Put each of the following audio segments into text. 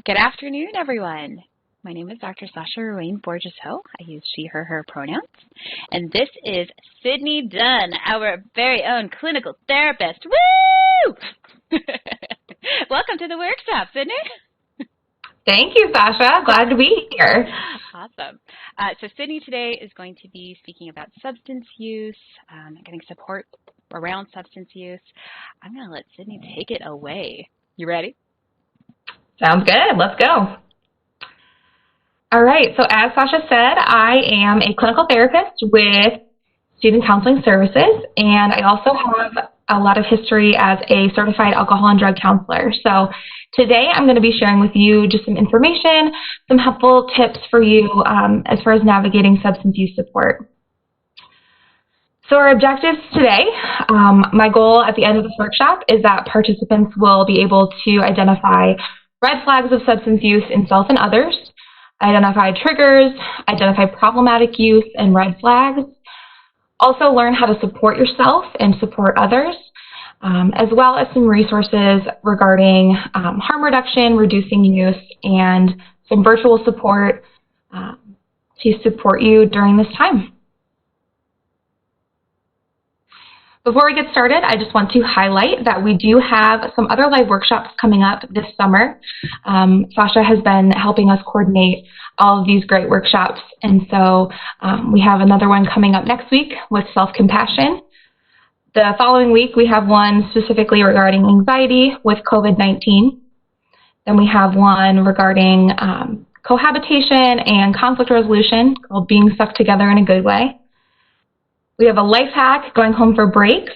Good afternoon, everyone. My name is Dr. Sasha Ruane Borges-Ho. I use she, her pronouns. And this is Sydney Dunn, our very own clinical therapist. Woo! Welcome to the workshop, Sydney. Thank you, Sasha. Glad to be here. Awesome. So Sydney today is going to be speaking about substance use, getting support around substance use. I'm going to let Sydney take it away. You ready? Sounds good. Let's go. All right. So as Sasha said, I am a clinical therapist with Student Counseling Services, and I also have a lot of history as a certified alcohol and drug counselor. So today I'm going to be sharing with you just some information, some helpful tips for you as far as navigating substance use support. So our objectives today, my goal at the end of this workshop is that participants will be able to identify red flags of substance use in self and others, identify triggers, identify problematic use and red flags, also learn how to support yourself and support others, as well as some resources regarding harm reduction, reducing use, and some virtual support to support you during this time. Before we get started, I just want to highlight that we do have some other live workshops coming up this summer. Sasha has been helping us coordinate all of these great workshops, and so we have another one coming up next week with self-compassion. The following week, we have one specifically regarding anxiety with COVID-19. Then we have one regarding cohabitation and conflict resolution called Being Stuck Together in a Good Way. We have a life hack, going home for breaks,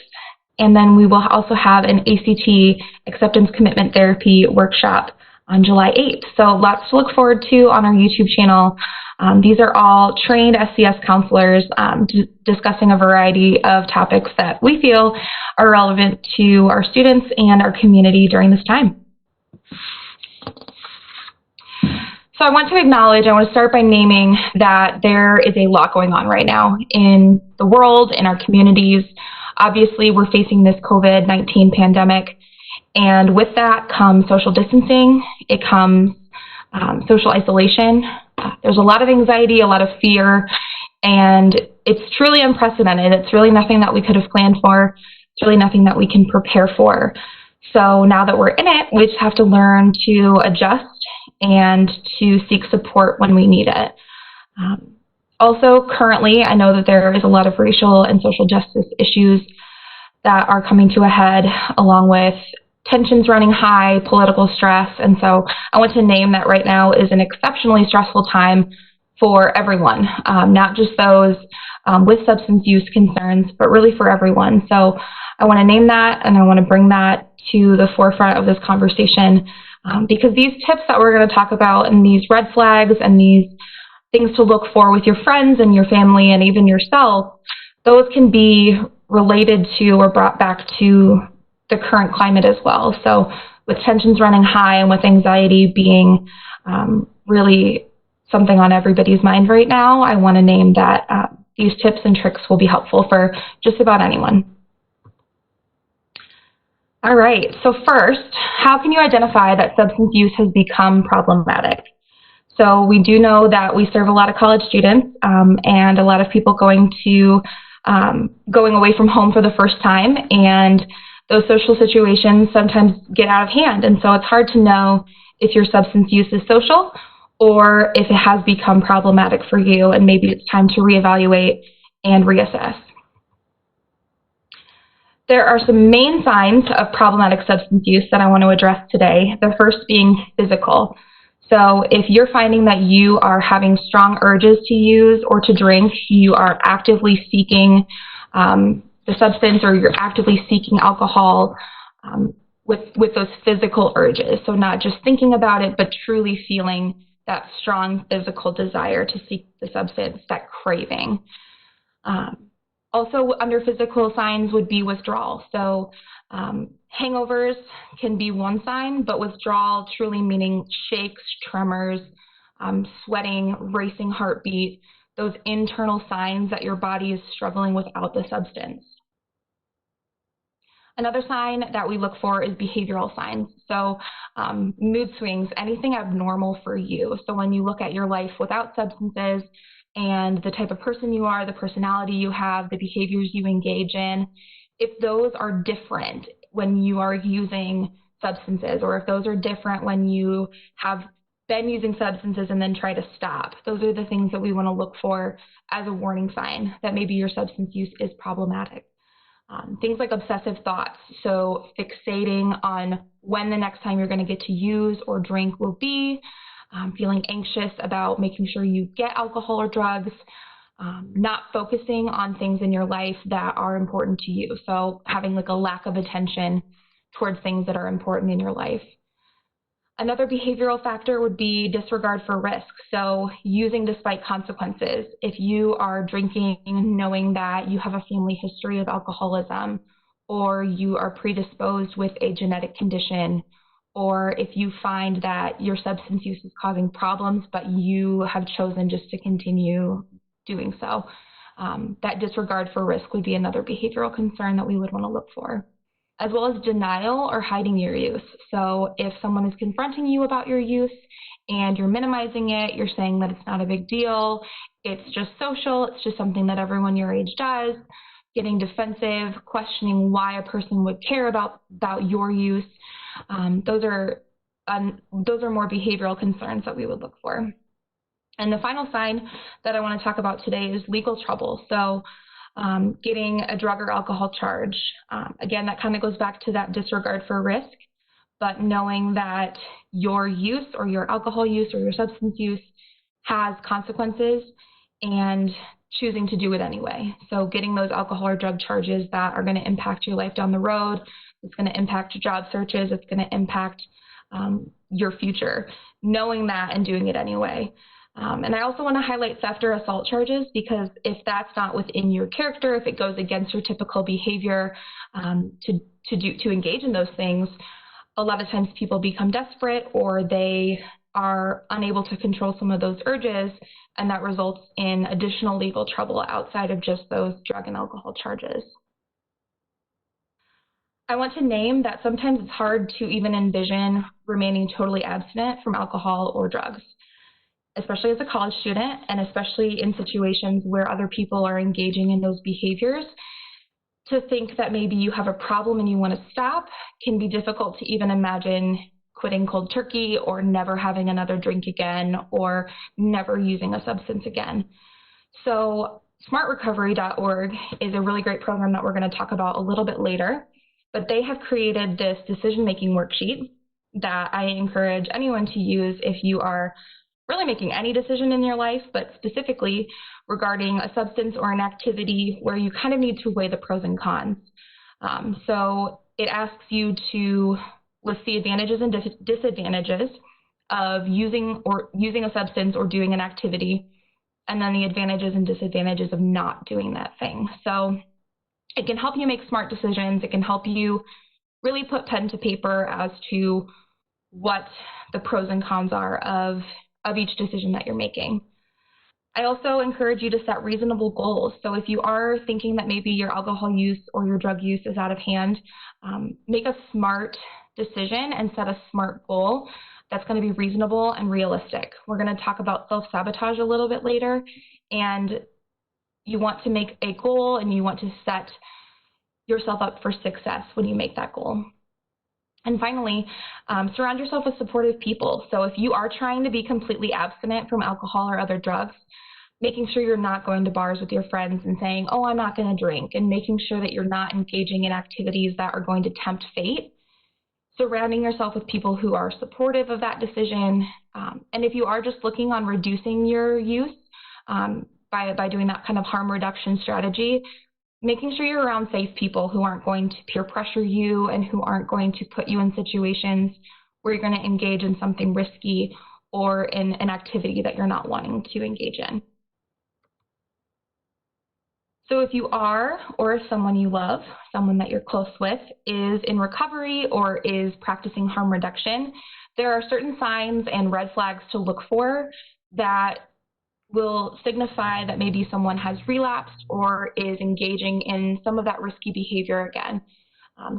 and then we will also have an ACT acceptance commitment therapy workshop on July 8th. So lots to look forward to on our YouTube channel. These are all trained SCS counselors discussing a variety of topics that we feel are relevant to our students and our community during this time. So I want to start by naming that there is a lot going on right now in the world, in our communities. Obviously, we're facing this COVID-19 pandemic, and with that comes social distancing. It comes social isolation. There's a lot of anxiety, a lot of fear, and it's truly unprecedented. It's really nothing that we could have planned for. It's really nothing that we can prepare for. So now that we're in it, we just have to learn to adjust and to seek support when we need it. Also, currently, I know that there is a lot of racial and social justice issues that are coming to a head, along with tensions running high, political stress, and so I want to name that right now is an exceptionally stressful time for everyone, not just those with substance use concerns, but really for everyone. So I want to name that, and I want to bring that to the forefront of this conversation, because these tips that we're going to talk about and these red flags and these things to look for with your friends and your family and even yourself, those can be related to or brought back to the current climate as well. So with tensions running high and with anxiety being really something on everybody's mind right now, I want to name that these tips and tricks will be helpful for just about anyone. All right, so first, how can you identify that substance use has become problematic? So we do know that we serve a lot of college students and a lot of people going away from home for the first time, and those social situations sometimes get out of hand, and so it's hard to know if your substance use is social or if it has become problematic for you, and maybe it's time to reevaluate and reassess. There are some main signs of problematic substance use that I want to address today, the first being physical. So if you're finding that you are having strong urges to use or to drink, you are actively seeking the substance, or you're actively seeking alcohol with those physical urges. So not just thinking about it, but truly feeling that strong physical desire to seek the substance, that craving. Also, under physical signs would be withdrawal. So hangovers can be one sign, but withdrawal truly meaning shakes, tremors, sweating, racing heartbeat, those internal signs that your body is struggling without the substance. Another sign that we look for is behavioral signs. So mood swings, anything abnormal for you. So when you look at your life without substances and the type of person you are, the personality you have, the behaviors you engage in, if those are different when you are using substances, or if those are different when you have been using substances and then try to stop, those are the things that we want to look for as a warning sign that maybe your substance use is problematic. Things like obsessive thoughts, so fixating on when the next time you're going to get to use or drink will be, feeling anxious about making sure you get alcohol or drugs, not focusing on things in your life that are important to you, so having like a lack of attention towards things that are important in your life. Another behavioral factor would be disregard for risk, so using despite consequences. If you are drinking knowing that you have a family history of alcoholism, or you are predisposed with a genetic condition, or if you find that your substance use is causing problems but you have chosen just to continue doing so, that disregard for risk would be another behavioral concern that we would want to look for. As well as denial or hiding your use. So if someone is confronting you about your use and you're minimizing it, you're saying that it's not a big deal, it's just social, it's just something that everyone your age does, getting defensive, questioning why a person would care about your use, those are more behavioral concerns that we would look for. And the final sign that I want to talk about today is legal trouble. So getting a drug or alcohol charge. Again, that kind of goes back to that disregard for risk, but knowing that your use or your alcohol use or your substance use has consequences and choosing to do it anyway. So getting those alcohol or drug charges that are going to impact your life down the road, it's going to impact your job searches, it's going to impact your future. Knowing that and doing it anyway. And I also want to highlight theft or assault charges, because if that's not within your character, if it goes against your typical behavior to engage in those things, a lot of times people become desperate or they are unable to control some of those urges, and that results in additional legal trouble outside of just those drug and alcohol charges. I want to name that sometimes it's hard to even envision remaining totally abstinent from alcohol or drugs, especially as a college student, and especially in situations where other people are engaging in those behaviors. To think that maybe you have a problem and you want to stop can be difficult to even imagine quitting cold turkey or never having another drink again or never using a substance again. So smartrecovery.org is a really great program that we're going to talk about a little bit later, but they have created this decision-making worksheet that I encourage anyone to use if you are really making any decision in your life, but specifically regarding a substance or an activity where you kind of need to weigh the pros and cons. So it asks you to list the advantages and disadvantages of using a substance or doing an activity, and then the advantages and disadvantages of not doing that thing. So it can help you make smart decisions. It can help you really put pen to paper as to what the pros and cons are of each decision that you're making. I also encourage you to set reasonable goals. So if you are thinking that maybe your alcohol use or your drug use is out of hand, make a smart decision and set a smart goal that's going to be reasonable and realistic. We're going to talk about self-sabotage a little bit later, and you want to make a goal and you want to set yourself up for success when you make that goal. And finally, surround yourself with supportive people. So if you are trying to be completely abstinent from alcohol or other drugs, making sure you're not going to bars with your friends and saying, oh, I'm not going to drink, and making sure that you're not engaging in activities that are going to tempt fate. Surrounding yourself with people who are supportive of that decision. And if you are just looking on reducing your use by doing that kind of harm reduction strategy, making sure you're around safe people who aren't going to peer pressure you and who aren't going to put you in situations where you're going to engage in something risky or in an activity that you're not wanting to engage in. So if you are, or if someone you love, someone that you're close with, is in recovery or is practicing harm reduction, there are certain signs and red flags to look for that will signify that maybe someone has relapsed or is engaging in some of that risky behavior again.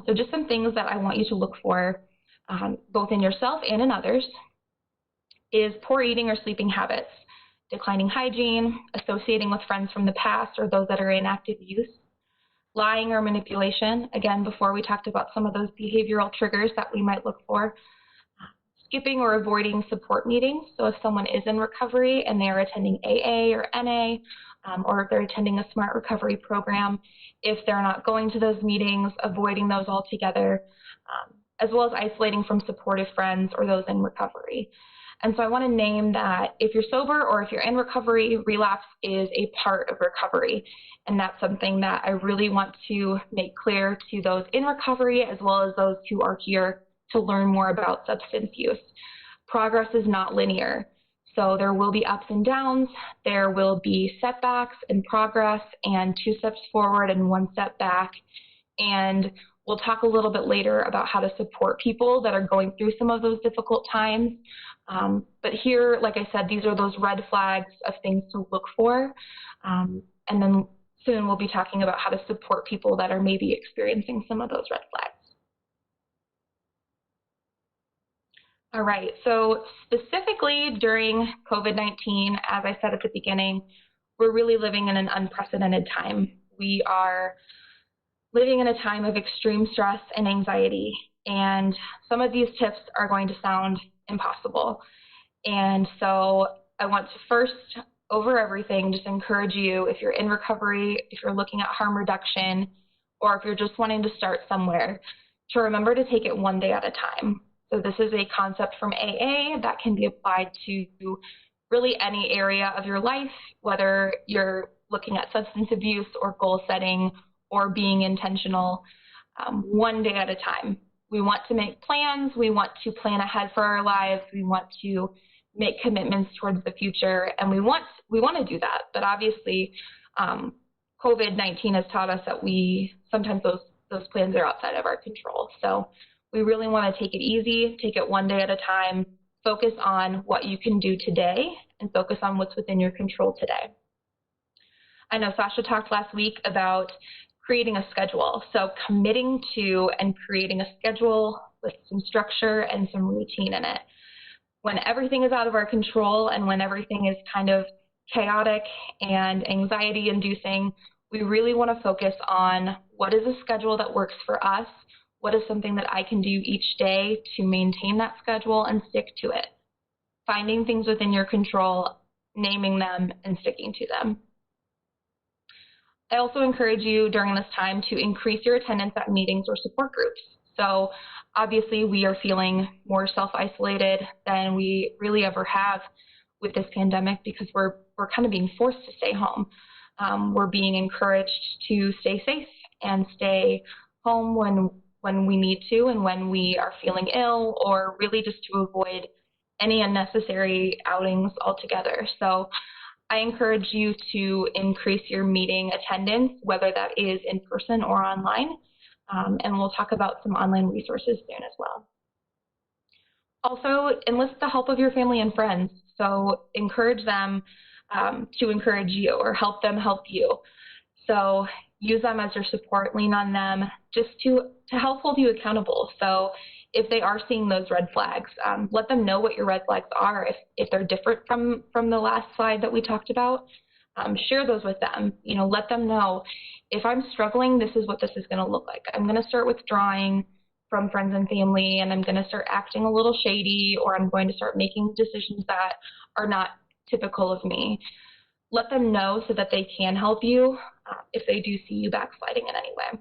So just some things that I want you to look for, both in yourself and in others, is poor eating or sleeping habits, declining hygiene, associating with friends from the past or those that are in active use, lying or manipulation. Again, before we talked about some of those behavioral triggers that we might look for. Skipping or avoiding support meetings. So if someone is in recovery and they are attending AA or NA, or if they're attending a SMART recovery program, if they're not going to those meetings, avoiding those altogether, as well as isolating from supportive friends or those in recovery. And so I want to name that if you're sober or if you're in recovery, relapse is a part of recovery. And that's something that I really want to make clear to those in recovery as well as those who are here to learn more about substance use. Progress is not linear. So there will be ups and downs, there will be setbacks in progress and 2 steps forward and 1 step back. And we'll talk a little bit later about how to support people that are going through some of those difficult times. But here, like I said, these are those red flags of things to look for. And then soon we'll be talking about how to support people that are maybe experiencing some of those red flags. All right, so specifically during COVID-19, as I said at the beginning, we're really living in an unprecedented time. We are living in a time of extreme stress and anxiety, and some of these tips are going to sound impossible. And so I want to first, over everything, just encourage you, if you're in recovery, if you're looking at harm reduction, or if you're just wanting to start somewhere, to remember to take it one day at a time. So this is a concept from AA that can be applied to really any area of your life, whether you're looking at substance abuse or goal setting or being intentional, one day at a time. We want to make plans. We want to plan ahead for our lives. We want to make commitments towards the future, and we want to do that. But obviously, COVID-19 has taught us that sometimes those plans are outside of our control. So we really want to take it easy, take it one day at a time, focus on what you can do today, and focus on what's within your control today. I know Sasha talked last week about creating a schedule. So committing to and creating a schedule with some structure and some routine in it. When everything is out of our control and when everything is kind of chaotic and anxiety-inducing, we really want to focus on what is a schedule that works for us, what is something that I can do each day to maintain that schedule and stick to it. Finding things within your control, naming them, and sticking to them. I also encourage you during this time to increase your attendance at meetings or support groups. So obviously we are feeling more self-isolated than we really ever have with this pandemic because we're kind of being forced to stay home. We're being encouraged to stay safe and stay home when we need to and when we are feeling ill, or really just to avoid any unnecessary outings altogether. So I encourage you to increase your meeting attendance, whether that is in person or online, and we'll talk about some online resources soon as well. Also, enlist the help of your family and friends. So encourage them to encourage you, or help them help you. So use them as your support, lean on them just to help hold you accountable. So if they are seeing those red flags, let them know what your red flags are. If they're different from the last slide that we talked about, share those with them. Let them know, if I'm struggling, this is what this is going to look like. I'm going to start withdrawing from friends and family, and I'm going to start acting a little shady, or I'm going to start making decisions that are not typical of me. Let them know so that they can help you if they do see you backsliding in any way.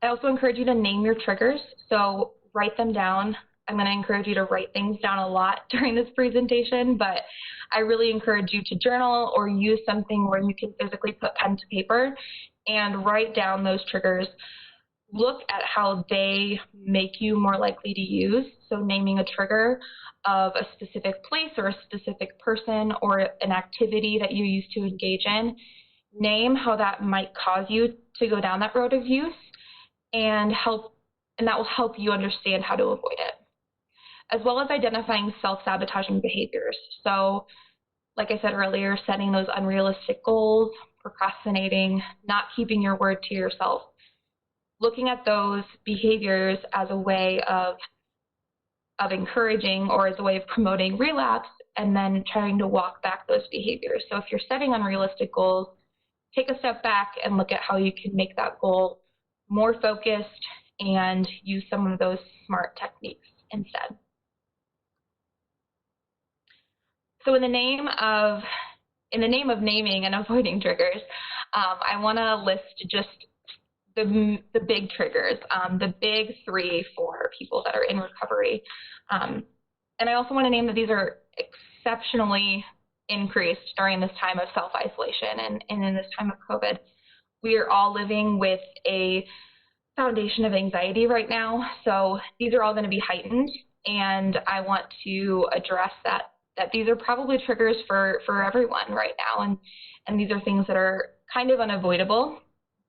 I also encourage you to name your triggers, so write them down. I'm going to encourage you to write things down a lot during this presentation, but I really encourage you to journal or use something where you can physically put pen to paper and write down those triggers. Look at how they make you more likely to use, so naming a trigger of a specific place or a specific person or an activity that you used to engage in. Name how that might cause you to go down that road of use, and that will help you understand how to avoid it, as well as identifying self-sabotaging behaviors. So, like I said earlier, setting those unrealistic goals, procrastinating, not keeping your word to yourself. looking at those behaviors as a way of encouraging or as a way of promoting relapse, and then trying to walk back those behaviors. So if you're setting unrealistic goals, take a step back and look at how you can make that goal more focused and use some of those SMART techniques instead. So in the name of naming and avoiding triggers, I want to list just the big triggers, the big three for people that are in recovery. And I also want to name that these are exceptionally increased during this time of self-isolation and in this time of COVID. We are all living with a foundation of anxiety right now, so these are all going to be heightened, and I want to address that these are probably triggers for everyone right now, and these are things that are kind of unavoidable,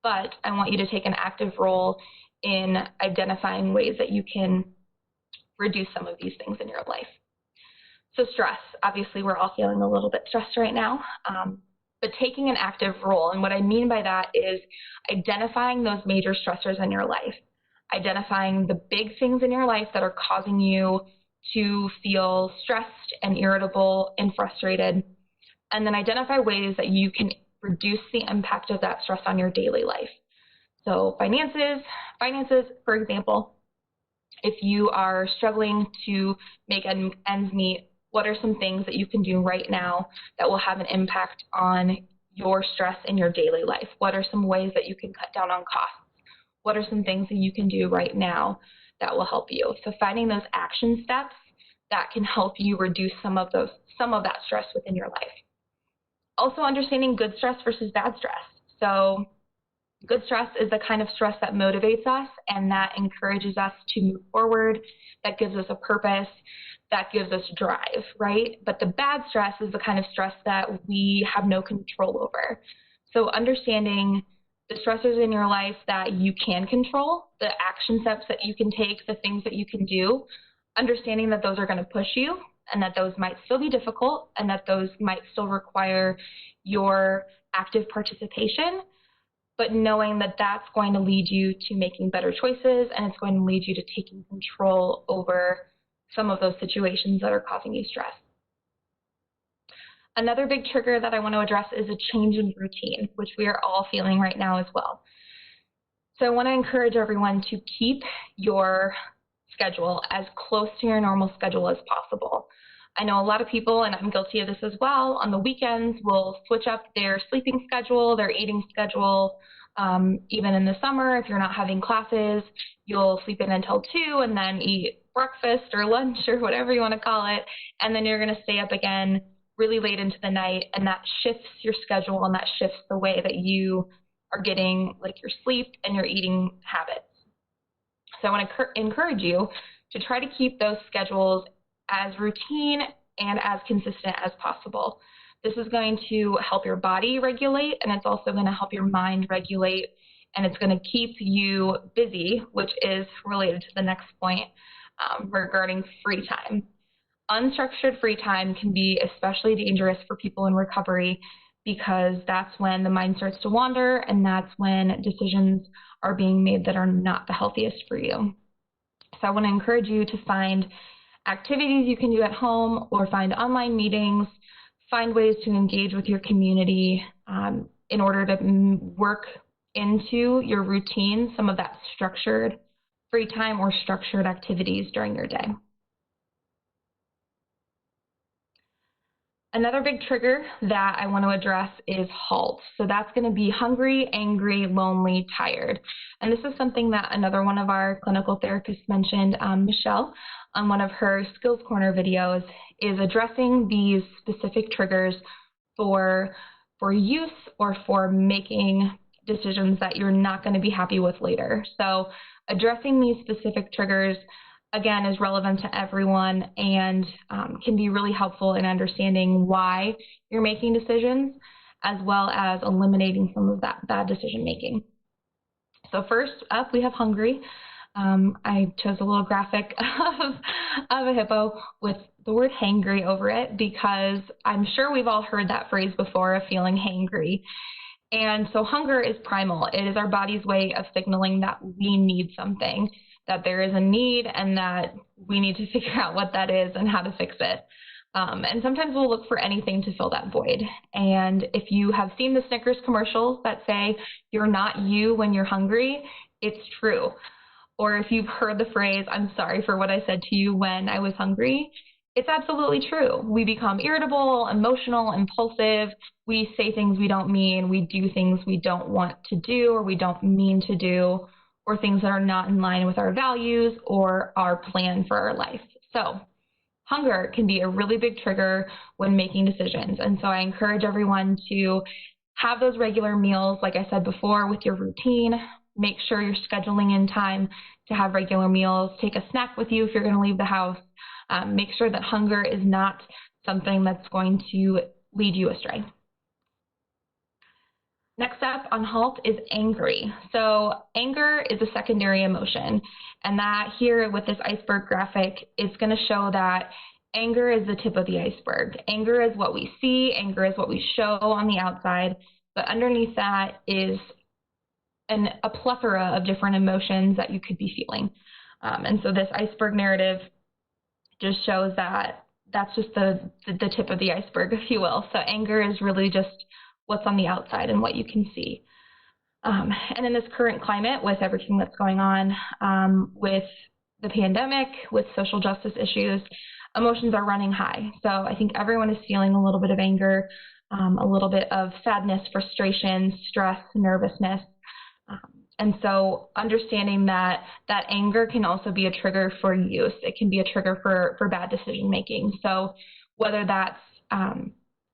but I want you to take an active role in identifying ways that you can reduce some of these things in your life. So stress, obviously we're all feeling a little bit stressed right now, but taking an active role, and what I mean by that is identifying those major stressors in your life, identifying the big things in your life that are causing you to feel stressed and irritable and frustrated, and then identify ways that you can reduce the impact of that stress on your daily life. So finances, for example, if you are struggling to make ends meet, what are some things that you can do right now that will have an impact on your stress in your daily life? What are some ways that you can cut down on costs? What are some things that you can do right now that will help you? So finding those action steps that can help you reduce some of that stress within your life. Also understanding good stress versus bad stress. So good stress is the kind of stress that motivates us and that encourages us to move forward, that gives us a purpose, that gives us drive, right? But the bad stress is the kind of stress that we have no control over. So understanding the stressors in your life that you can control, the action steps that you can take, the things that you can do, understanding that those are going to push you and that those might still be difficult and that those might still require your active participation, but knowing that that's going to lead you to making better choices and it's going to lead you to taking control over some of those situations that are causing you stress. Another big trigger that I want to address is a change in routine, which we are all feeling right now as well. So I want to encourage everyone to keep your schedule as close to your normal schedule as possible. I know a lot of people, and I'm guilty of this as well, on the weekends will switch up their sleeping schedule, their eating schedule. Even in the summer, if you're not having classes, you'll sleep in until 2 and then eat breakfast or lunch or whatever you want to call it, and then you're going to stay up again really late into the night, and that shifts your schedule and that shifts the way that you are getting like your sleep and your eating habits. So I want to encourage you to try to keep those schedules as routine and as consistent as possible. This is going to help your body regulate, and it's also going to help your mind regulate, and it's going to keep you busy, which is related to the next point regarding free time. Unstructured free time can be especially dangerous for people in recovery because that's when the mind starts to wander, and that's when decisions are being made that are not the healthiest for you. So I want to encourage you to find activities you can do at home or find online meetings, find ways to engage with your community in order to work into your routine some of that structured free time or structured activities during your day. Another big trigger that I want to address is halt. So that's going to be hungry, angry, lonely, tired. And this is something that another one of our clinical therapists mentioned, Michelle, on one of her Skills Corner videos, is addressing these specific triggers for use or for making decisions that you're not going to be happy with later. So addressing these specific triggers, again, is relevant to everyone and can be really helpful in understanding why you're making decisions, as well as eliminating some of that bad decision making. So first up, we have hungry. I chose a little graphic of a hippo with the word hangry over it because I'm sure we've all heard that phrase before, of feeling hangry. And so hunger is primal. It is our body's way of signaling that we need something, that there is a need, and that we need to figure out what that is and how to fix it. And sometimes we'll look for anything to fill that void. And if you have seen the Snickers commercials that say, "You're not you when you're hungry," it's true. Or if you've heard the phrase, "I'm sorry for what I said to you when I was hungry," it's absolutely true. We become irritable, emotional, impulsive. We say things we don't mean. We do things we don't want to do or we don't mean to do, or things that are not in line with our values or our plan for our life. So hunger can be a really big trigger when making decisions. And so I encourage everyone to have those regular meals, like I said before, with your routine. Make sure you're scheduling in time to have regular meals. Take a snack with you if you're going to leave the house. Make sure that hunger is not something that's going to lead you astray. Next up on HALT is angry. So anger is a secondary emotion, and that here with this iceberg graphic is going to show that anger is the tip of the iceberg. Anger is what we see, anger is what we show on the outside, but underneath that is a plethora of different emotions that you could be feeling. And so this iceberg narrative just shows that that's just the tip of the iceberg, if you will. So anger is really just what's on the outside and what you can see. And in this current climate, with everything that's going on with the pandemic, with social justice issues, emotions are running high. So I think everyone is feeling a little bit of anger, a little bit of sadness, frustration, stress, nervousness. And so understanding that that anger can also be a trigger for use. It can be a trigger for bad decision making. So whether that's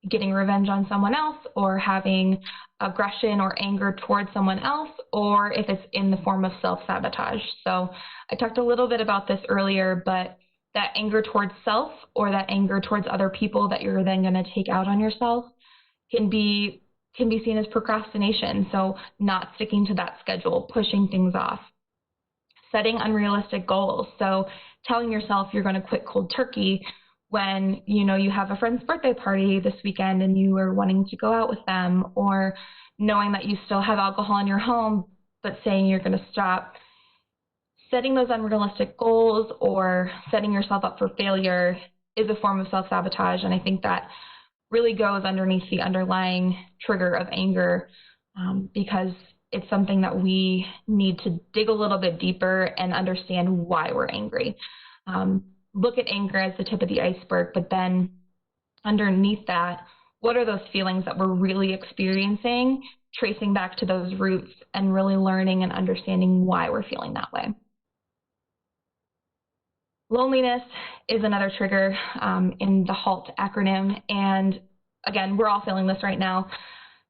getting revenge on someone else, or having aggression or anger towards someone else, or if it's in the form of self-sabotage. So I talked a little bit about this earlier, but that anger towards self or that anger towards other people that you're then going to take out on yourself can be seen as procrastination. So not sticking to that schedule, pushing things off. Setting unrealistic goals. So telling yourself you're going to quit cold turkey when you have a friend's birthday party this weekend and you are wanting to go out with them, or knowing that you still have alcohol in your home but saying you're going to stop. Setting those unrealistic goals or setting yourself up for failure is a form of self-sabotage, and I think that really goes underneath the underlying trigger of anger, because it's something that we need to dig a little bit deeper and understand why we're angry. Look at anger as the tip of the iceberg, but then underneath that, what are those feelings that we're really experiencing, tracing back to those roots and really learning and understanding why we're feeling that way. Loneliness is another trigger in the HALT acronym, and again, we're all feeling this right now.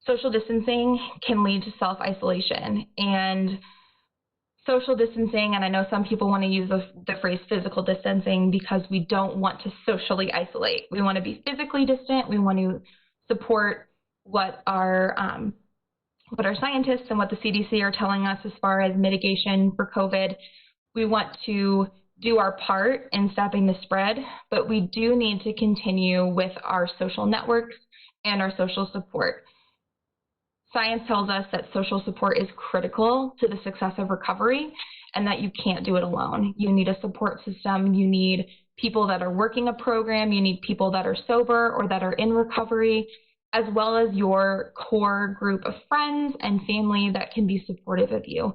Social distancing can lead to self-isolation, and social distancing, and I know some people want to use the phrase physical distancing because we don't want to socially isolate. We want to be physically distant. We want to support what our scientists and what the CDC are telling us as far as mitigation for COVID. We want to do our part in stopping the spread, but we do need to continue with our social networks and our social support. Science tells us that social support is critical to the success of recovery and that you can't do it alone. You need a support system. You need people that are working a program. You need people that are sober or that are in recovery, as well as your core group of friends and family that can be supportive of you.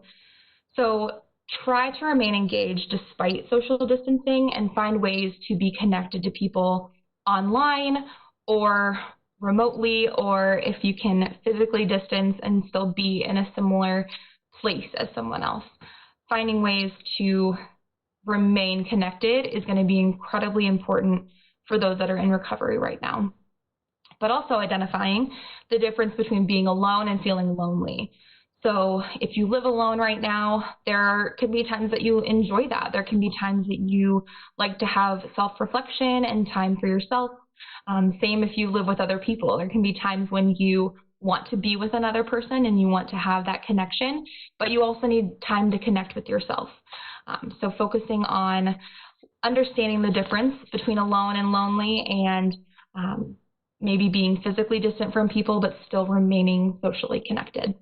So try to remain engaged despite social distancing and find ways to be connected to people online or remotely, or if you can physically distance and still be in a similar place as someone else. Finding ways to remain connected is going to be incredibly important for those that are in recovery right now. But also identifying the difference between being alone and feeling lonely. So if you live alone right now, there can be times that you enjoy that. There can be times that you like to have self-reflection and time for yourself. Same if you live with other people. There can be times when you want to be with another person and you want to have that connection, but you also need time to connect with yourself. So focusing on understanding the difference between alone and lonely, and maybe being physically distant from people, but still remaining socially connected.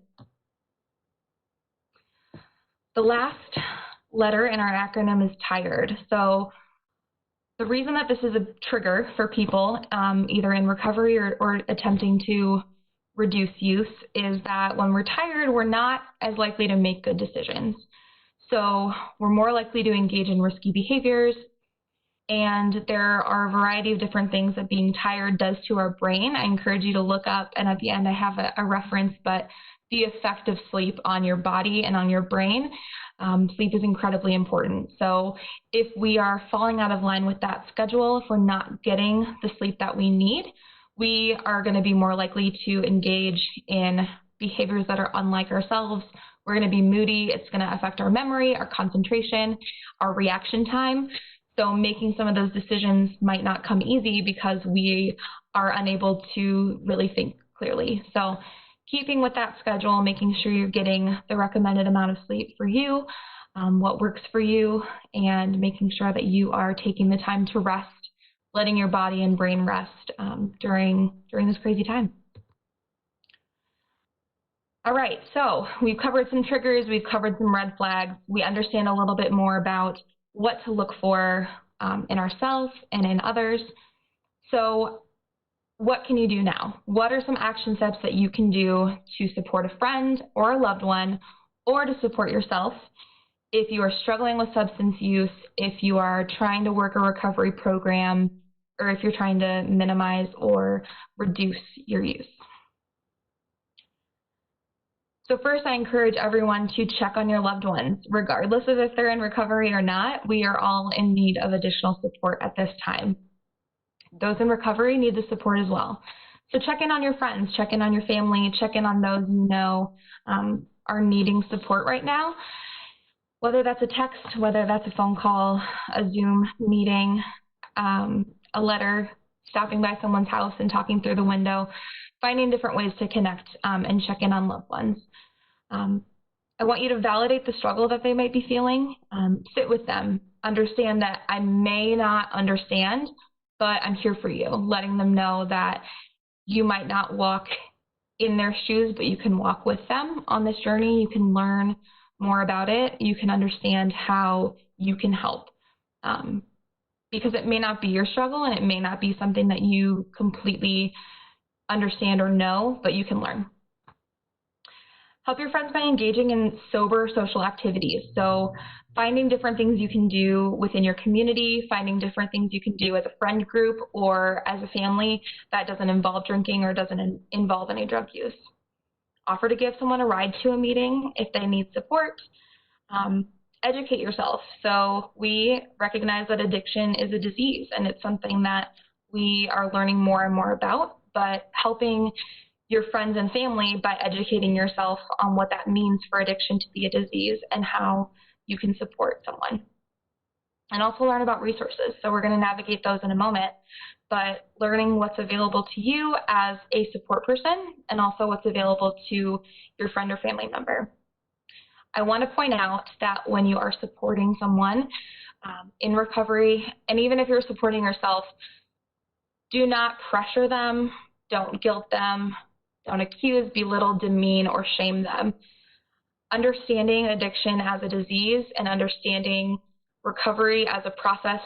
The last letter in our acronym is tired. So the reason that this is a trigger for people, either in recovery or attempting to reduce use, is that when we're tired, we're not as likely to make good decisions. So we're more likely to engage in risky behaviors, and there are a variety of different things that being tired does to our brain. I encourage you to look up, and at the end I have a reference, but the effect of sleep on your body and on your brain. Sleep is incredibly important. So if we are falling out of line with that schedule, if we're not getting the sleep that we need, we are going to be more likely to engage in behaviors that are unlike ourselves. We're going to be moody. It's going to affect our memory, our concentration, our reaction time. So making some of those decisions might not come easy because we are unable to really think clearly. So keeping with that schedule, making sure you're getting the recommended amount of sleep for you, what works for you, and making sure that you are taking the time to rest, letting your body and brain rest during this crazy time. All right, so we've covered some triggers, we've covered some red flags. We understand a little bit more about what to look for in ourselves and in others. So what can you do now? What are some action steps that you can do to support a friend or a loved one, or to support yourself if you are struggling with substance use, if you are trying to work a recovery program, or if you're trying to minimize or reduce your use? So first, I encourage everyone to check on your loved ones. Regardless of if they're in recovery or not, we are all in need of additional support at this time. Those in recovery need the support as well. So check in on your friends, check in on your family, check in on those you know are needing support right now. Whether that's a text, whether that's a phone call, a Zoom meeting, a letter, stopping by someone's house and talking through the window, finding different ways to connect and check in on loved ones. I want you to validate the struggle that they might be feeling. Sit with them. Understand that I may not understand, but I'm here for you. Letting them know that you might not walk in their shoes, but you can walk with them on this journey. You can learn more about it. You can understand how you can help. Because it may not be your struggle and it may not be something that you completely understand or know, but you can learn. Help your friends by engaging in sober social activities. So finding different things you can do within your community, finding different things you can do as a friend group or as a family that doesn't involve drinking or doesn't involve any drug use. Offer to give someone a ride to a meeting if they need support. Educate yourself. So we recognize that addiction is a disease and it's something that we are learning more and more about, but helping your friends and family by educating yourself on what that means for addiction to be a disease and how you can support someone. And also learn about resources. So we're going to navigate those in a moment, but learning what's available to you as a support person and also what's available to your friend or family member. I want to point out that when you are supporting someone in recovery, and even if you're supporting yourself, do not pressure them, don't guilt them, don't accuse, belittle, demean, or shame them. Understanding addiction as a disease and understanding recovery as a process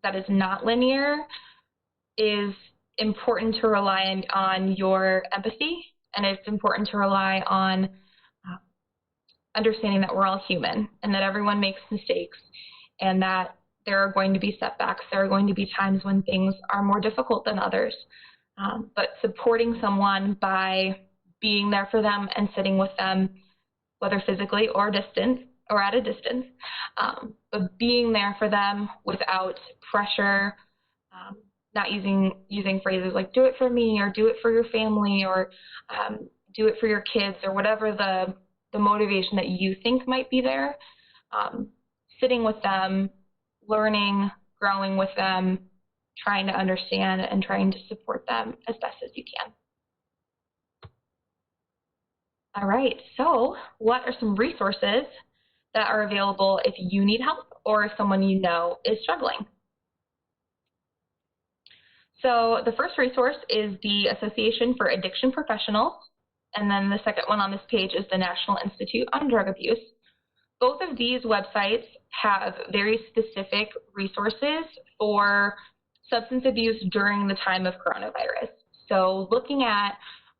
that is not linear is important to rely on your empathy, and it's important to rely on understanding that we're all human and that everyone makes mistakes and that there are going to be setbacks. There are going to be times when things are more difficult than others. But supporting someone by being there for them and sitting with them, whether physically or distance or at a distance, but being there for them without pressure, not using phrases like do it for me or do it for your family or do it for your kids or whatever the motivation that you think might be there, sitting with them, learning, growing with them, trying to understand and trying to support them as best as you can. All right, so what are some resources that are available if you need help or if someone you know is struggling? So the first resource is the Association for Addiction Professionals, and then the second one on this page is the National Institute on Drug Abuse. Both of these websites have very specific resources for substance abuse during the time of coronavirus. So looking at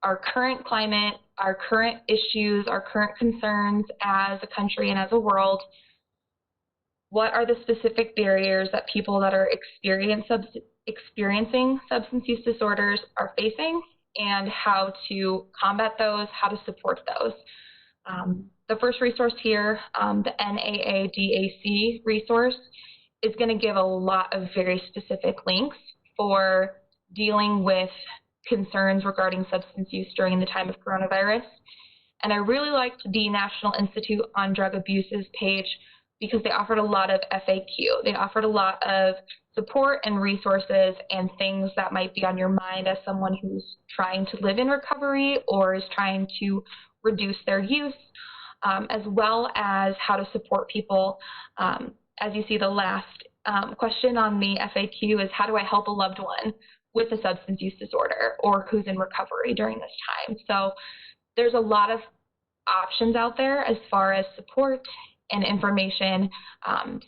our current climate, our current issues, our current concerns as a country and as a world, what are the specific barriers that people that are experiencing substance use disorders are facing, and how to combat those, how to support those. The first resource here, the NAADAC resource, is going to give a lot of very specific links for dealing with concerns regarding substance use during the time of coronavirus. And I really liked the National Institute on Drug Abuse's page because they offered a lot of FAQ. They offered a lot of support and resources and things that might be on your mind as someone who's trying to live in recovery or is trying to reduce their use, as well as how to support people. As you see, the last question on the FAQ is, how do I help a loved one with a substance use disorder or who's in recovery during this time? So there's a lot of options out there as far as support and information.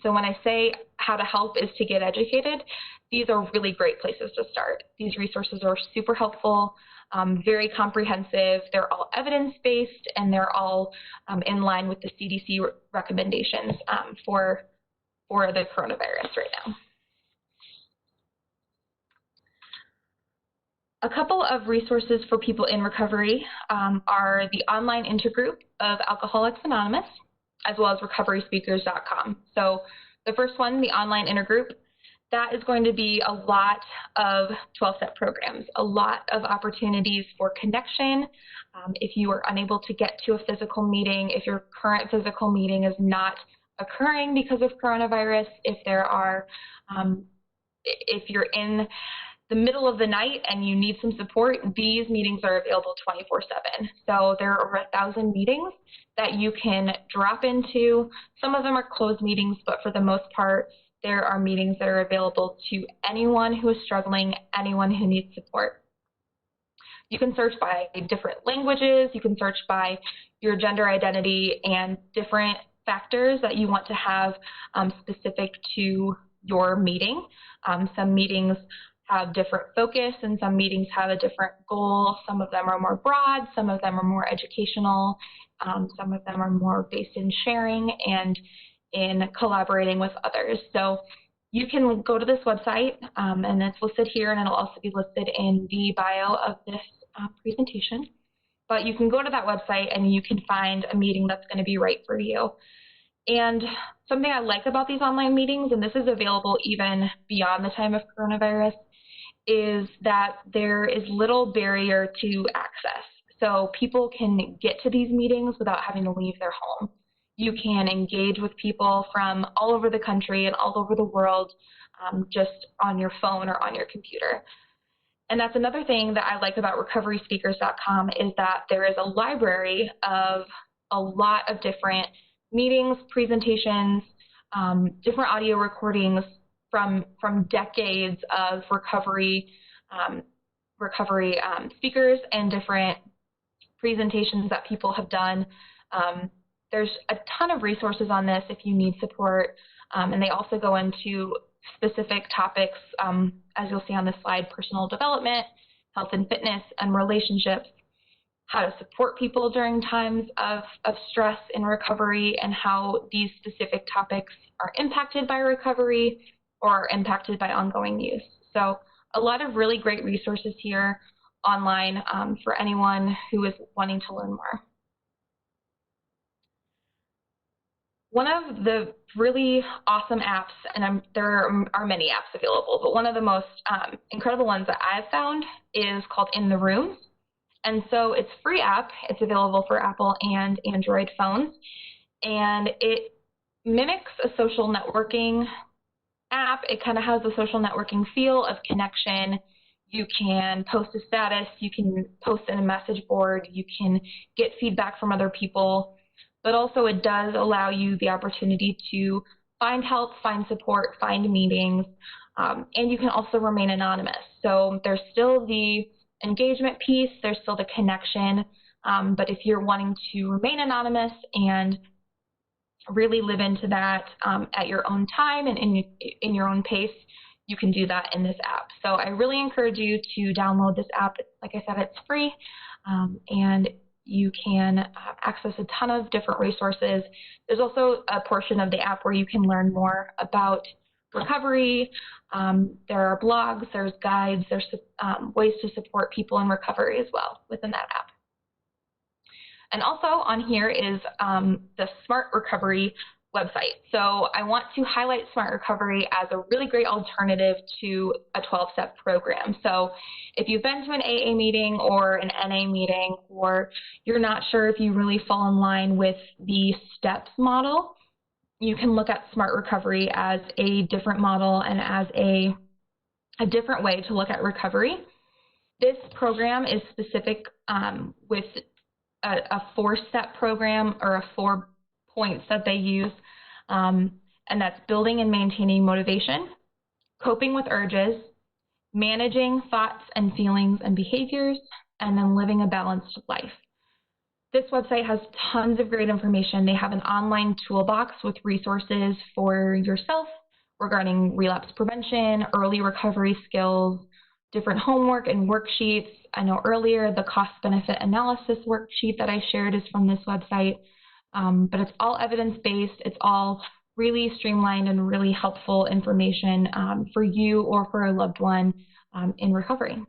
So when I say how to help is to get educated, these are really great places to start. These resources are super helpful, very comprehensive. They're all evidence-based, and they're all in line with the CDC recommendations for the coronavirus right now. A couple of resources for people in recovery are the online intergroup of Alcoholics Anonymous, as well as recoveryspeakers.com. So the first one, the online intergroup, that is going to be a lot of 12-step programs, a lot of opportunities for connection. If you are unable to get to a physical meeting, if your current physical meeting is not occurring because of coronavirus, if you're in the middle of the night and you need some support, these meetings are available 24/7. So there are over 1,000 meetings that you can drop into. Some of them are closed meetings, but for the most part, there are meetings that are available to anyone who is struggling, anyone who needs support. You can search by different languages, you can search by your gender identity and different factors that you want to have specific to your meeting. Some meetings have different focus, and some meetings have a different goal. Some of them are more broad, some of them are more educational, some of them are more based in sharing and in collaborating with others. So you can go to this website, and it's listed here, and it'll also be listed in the bio of this presentation. But you can go to that website and you can find a meeting that's going to be right for you. And something I like about these online meetings, and this is available even beyond the time of coronavirus, is that there is little barrier to access. So people can get to these meetings without having to leave their home. You can engage with people from all over the country and all over the world just on your phone or on your computer. And that's another thing that I like about recoveryspeakers.com is that there is a library of a lot of different meetings, presentations, different audio recordings from decades of recovery speakers and different presentations that people have done. There's a ton of resources on this if you need support, and they also go into specific topics, as you'll see on this slide: personal development, health and fitness, and relationships, how to support people during times of stress in recovery, and how these specific topics are impacted by recovery or are impacted by ongoing use. So a lot of really great resources here online for anyone who is wanting to learn more. One of the really awesome apps, and there are many apps available, but one of the most incredible ones that I've found is called In the Rooms. And so it's a free app. It's available for Apple and Android phones. And it mimics a social networking app. It kind of has a social networking feel of connection. You can post a status. You can post in a message board. You can get feedback from other people. But also it does allow you the opportunity to find help, find support, find meetings, And you can also remain anonymous. So there's still the engagement piece, there's still the connection, but if you're wanting to remain anonymous and really live into that at your own time and in your own pace, you can do that in this app. So I really encourage you to download this app. Like I said, it's free, and you can access a ton of different resources. There's also a portion of the app where you can learn more about recovery. There are blogs, there's guides, there's ways to support people in recovery as well within that app. And also on here is the Smart Recovery website. So I want to highlight Smart Recovery as a really great alternative to a 12-step program. So if you've been to an AA meeting or an NA meeting, or you're not sure if you really fall in line with the STEPS model, you can look at Smart Recovery as a different model and as a different way to look at recovery. This program is specific with a 4-step program, or a 4 points that they use, and that's building and maintaining motivation, coping with urges, managing thoughts and feelings and behaviors, and then living a balanced life. This website has tons of great information. They have an online toolbox with resources for yourself regarding relapse prevention, early recovery skills, different homework and worksheets. I know earlier the cost-benefit analysis worksheet that I shared is from this website, but it's all evidence-based. It's all really streamlined and really helpful information for you or for a loved one in recovery.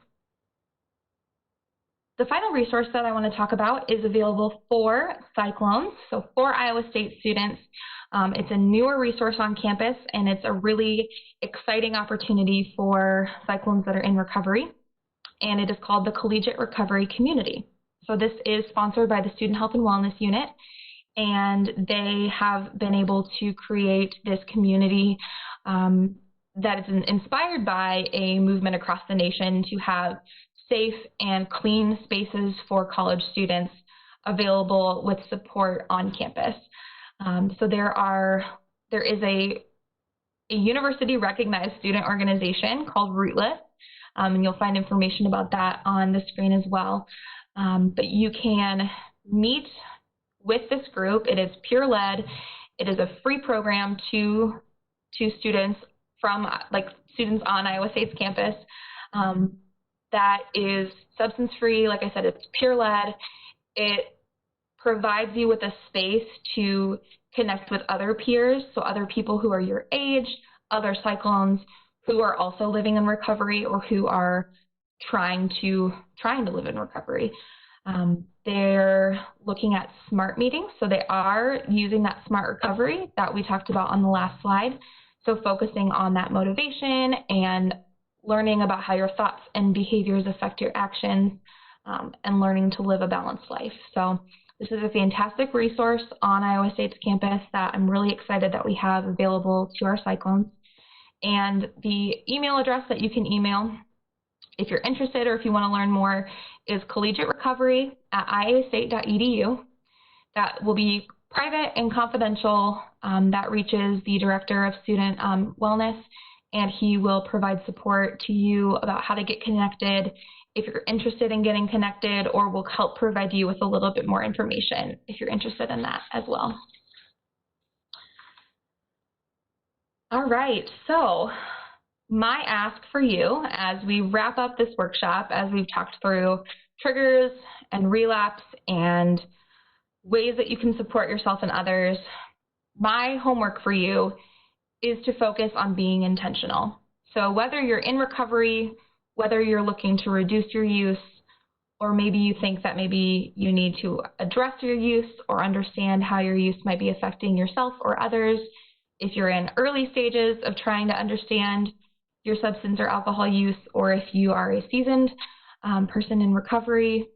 The final resource that I want to talk about is available for Cyclones, so for Iowa State students. It's a newer resource on campus, and it's a really exciting opportunity for Cyclones that are in recovery, and it is called the Collegiate Recovery Community. So this is sponsored by the Student Health and Wellness Unit, and they have been able to create this community that is inspired by a movement across the nation to have safe and clean spaces for college students available with support on campus. So there is a university-recognized student organization called Rootless, and you'll find information about that on the screen as well. But you can meet with this group. It is peer-led. It is a free program to students from students on Iowa State's campus. That is substance-free. Like I said, it's peer-led. It provides you with a space to connect with other peers, so other people who are your age, other Cyclones who are also living in recovery or who are trying to live in recovery. They're looking at SMART meetings, so they are using that SMART recovery that we talked about on the last slide. So focusing on that motivation and learning about how your thoughts and behaviors affect your actions, and learning to live a balanced life. So this is a fantastic resource on Iowa State's campus that I'm really excited that we have available to our Cyclones. And the email address that you can email if you're interested or if you want to learn more is collegiaterecovery@iastate.edu. That will be private and confidential. That reaches the Director of Student Wellness, and he will provide support to you about how to get connected if you're interested in getting connected, or will help provide you with a little bit more information if you're interested in that as well. All right, so my ask for you as we wrap up this workshop, as we've talked through triggers and relapse and ways that you can support yourself and others, my homework for you is to focus on being intentional. So whether you're in recovery, whether you're looking to reduce your use, or maybe you think that maybe you need to address your use or understand how your use might be affecting yourself or others, if you're in early stages of trying to understand your substance or alcohol use, or if you are a seasoned person in recovery,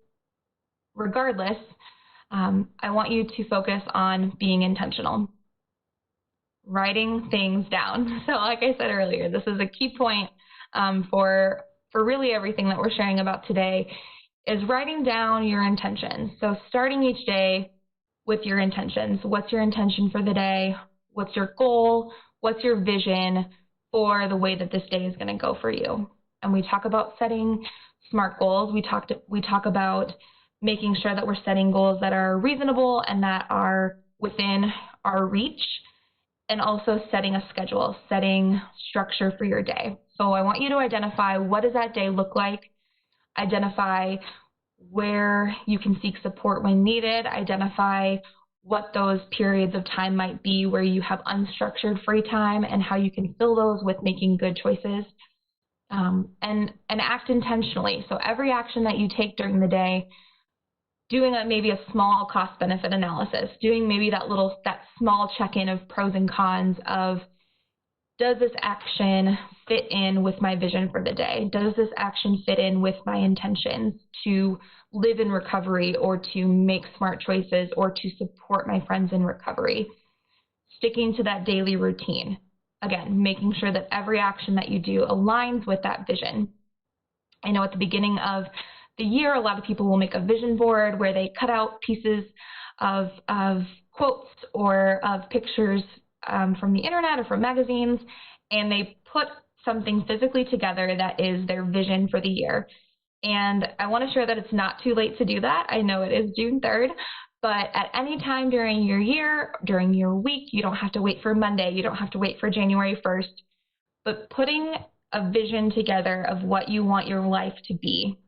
regardless, I want you to focus on being intentional. Writing things down. So like I said earlier, this is a key point for really everything that we're sharing about today, is writing down your intentions. So starting each day with your intentions. What's your intention for the day? What's your goal? What's your vision for the way that this day is going to go for you. And we talk about setting SMART goals. We talk about making sure that we're setting goals that are reasonable and that are within our reach, and also setting a schedule, setting structure for your day. So I want you to identify, what does that day look like? Identify where you can seek support when needed. Identify what those periods of time might be where you have unstructured free time and how you can fill those with making good choices. And act intentionally. So every action that you take during the day, doing maybe a small cost-benefit analysis, doing maybe that small check-in of pros and cons of, does this action fit in with my vision for the day? Does this action fit in with my intentions to live in recovery or to make smart choices or to support my friends in recovery? Sticking to that daily routine. Again, making sure that every action that you do aligns with that vision. I know at the beginning of the year, a lot of people will make a vision board where they cut out pieces of quotes or of pictures from the internet or from magazines, and they put something physically together that is their vision for the year. And I want to share that it's not too late to do that. I know it is June 3rd, but at any time during your year, during your week, you don't have to wait for Monday, you don't have to wait for January 1st, but putting a vision together of what you want your life to be,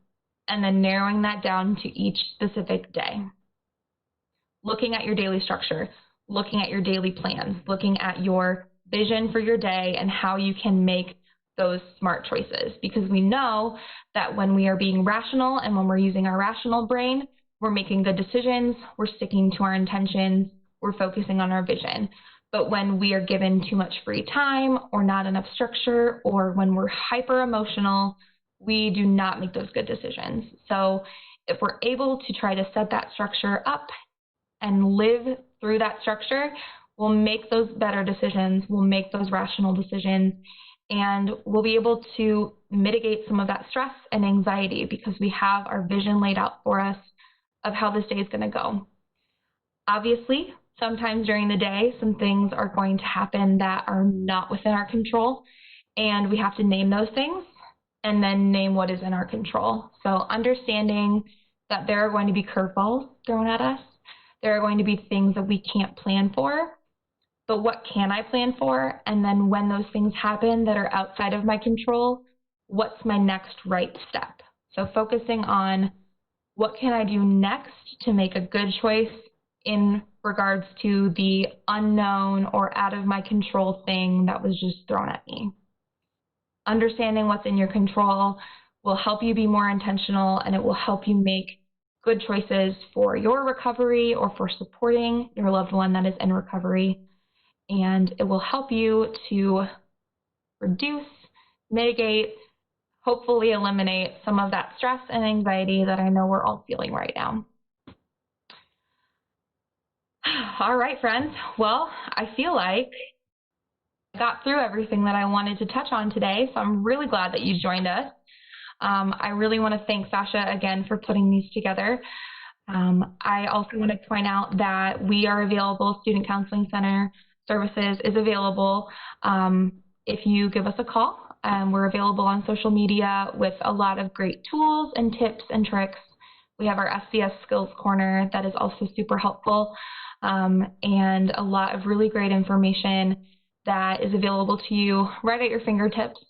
and then narrowing that down to each specific day. Looking at your daily structure, looking at your daily plans, looking at your vision for your day and how you can make those smart choices. Because we know that when we are being rational and when we're using our rational brain, we're making good decisions, we're sticking to our intentions, we're focusing on our vision. But when we are given too much free time or not enough structure, or when we're hyper emotional, we do not make those good decisions. So if we're able to try to set that structure up and live through that structure, we'll make those better decisions, we'll make those rational decisions, and we'll be able to mitigate some of that stress and anxiety because we have our vision laid out for us of how this day is going to go. Obviously, sometimes during the day, some things are going to happen that are not within our control, and we have to name those things and then name what is in our control. So understanding that there are going to be curveballs thrown at us, there are going to be things that we can't plan for, but what can I plan for? And then when those things happen that are outside of my control, what's my next right step? So focusing on what can I do next to make a good choice in regards to the unknown or out of my control thing that was just thrown at me. Understanding what's in your control will help you be more intentional, and it will help you make good choices for your recovery or for supporting your loved one that is in recovery. And it will help you to reduce, mitigate, hopefully eliminate some of that stress and anxiety that I know we're all feeling right now. All right, friends. Well, I feel like I got through everything that I wanted to touch on today, so I'm really glad that you joined us. I really want to thank Sasha again for putting these together. I also want to point out that we are available, Student Counseling Center Services is available if you give us a call. We're available on social media with a lot of great tools and tips and tricks. We have our SCS Skills Corner that is also super helpful, and a lot of really great information that is available to you right at your fingertips.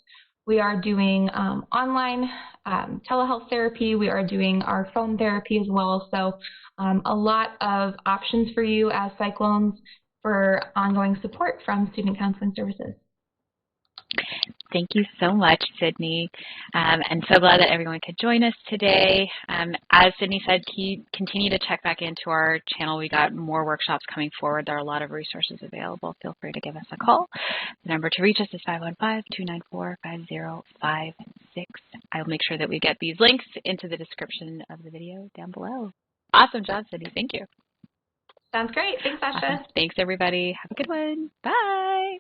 We are doing online telehealth therapy. We are doing our phone therapy as well. So a lot of options for you as Cyclones for ongoing support from Student Counseling Services. Thank you so much, Sydney. And so glad that everyone could join us today. As Sydney said, continue to check back into our channel. We got more workshops coming forward. There are a lot of resources available. Feel free to give us a call. The number to reach us is 515-294-5056. I'll make sure that we get these links into the description of the video down below. Awesome job, Sydney. Thank you. Sounds great. Thanks, Sasha. Awesome. Thanks, everybody. Have a good one. Bye.